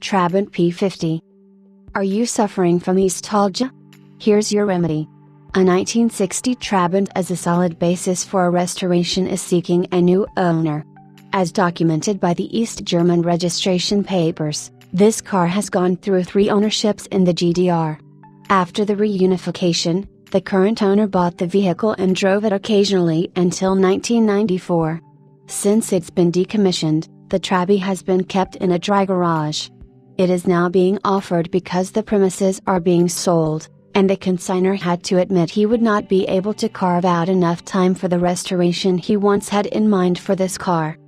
Trabant P50. Are you suffering from nostalgia? Here's your remedy. A 1960 Trabant as a solid basis for a restoration is seeking a new owner. As documented by the East German registration papers, this car has gone through 3 ownerships in the GDR. After the reunification, the current owner bought the vehicle and drove it occasionally until 1994. Since it's been decommissioned, the Trabi has been kept in a dry garage. It is now being offered because the premises are being sold, and the consignor had to admit he would not be able to carve out enough time for the restoration he once had in mind for this car.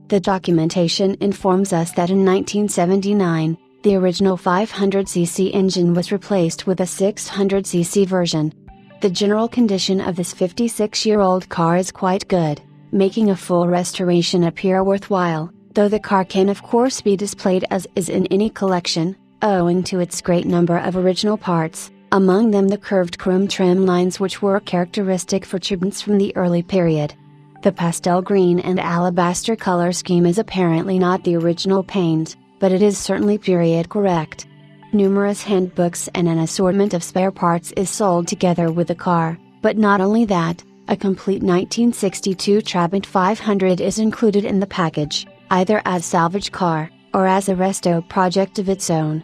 The documentation informs us that in 1979, the original 500cc engine was replaced with a 600cc version. The general condition of this 56-year-old car is quite good, making a full restoration appear worthwhile, though the car can of course be displayed as is in any collection, owing to its great number of original parts, among them the curved chrome trim lines which were characteristic for Trabants from the early period. The pastel green and alabaster color scheme is apparently not the original paint, but it is certainly period correct. Numerous handbooks and an assortment of spare parts is sold together with the car, but not only that, a complete 1962 Trabant 500 is included in the package, either as salvage car, or as a resto project of its own.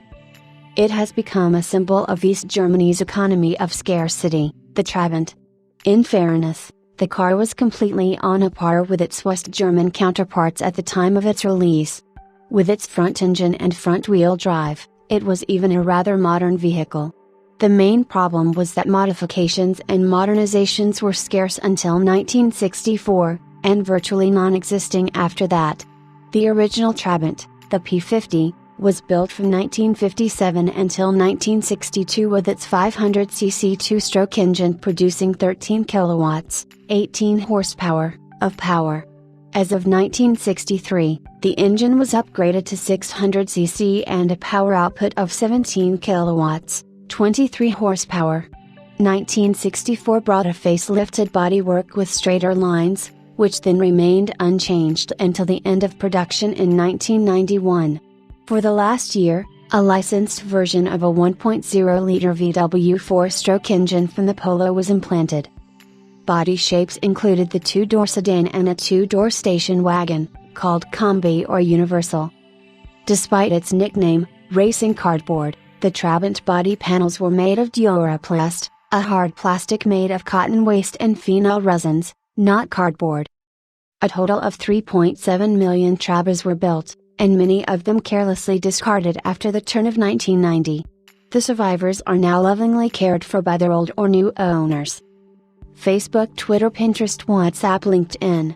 It has become a symbol of East Germany's economy of scarcity, the Trabant. In fairness, the car was completely on a par with its West German counterparts at the time of its release. With its front engine and front-wheel drive, it was even a rather modern vehicle. The main problem was that modifications and modernizations were scarce until 1964, and virtually non-existing after that. The original Trabant, the P50, was built from 1957 until 1962 with its 500cc 2-stroke engine producing 13 kilowatts, 18 horsepower, of power. As of 1963, the engine was upgraded to 600cc and a power output of 17 kilowatts, 23 horsepower. 1964 brought a facelifted bodywork with straighter lines, which then remained unchanged until the end of production in 1991. For the last year, a licensed version of a 1.0-liter VW 4-stroke engine from the Polo was implanted. Body shapes included the 2-door sedan and a 2-door station wagon, called Combi or Universal. Despite its nickname, Racing Cardboard, the Trabant body panels were made of Duraplast, a hard plastic made of cotton waste and phenol resins, not cardboard. A total of 3.7 million Trabas were built, and many of them carelessly discarded after the turn of 1990. The survivors are now lovingly cared for by their old or new owners. Facebook, Twitter, Pinterest, WhatsApp, LinkedIn.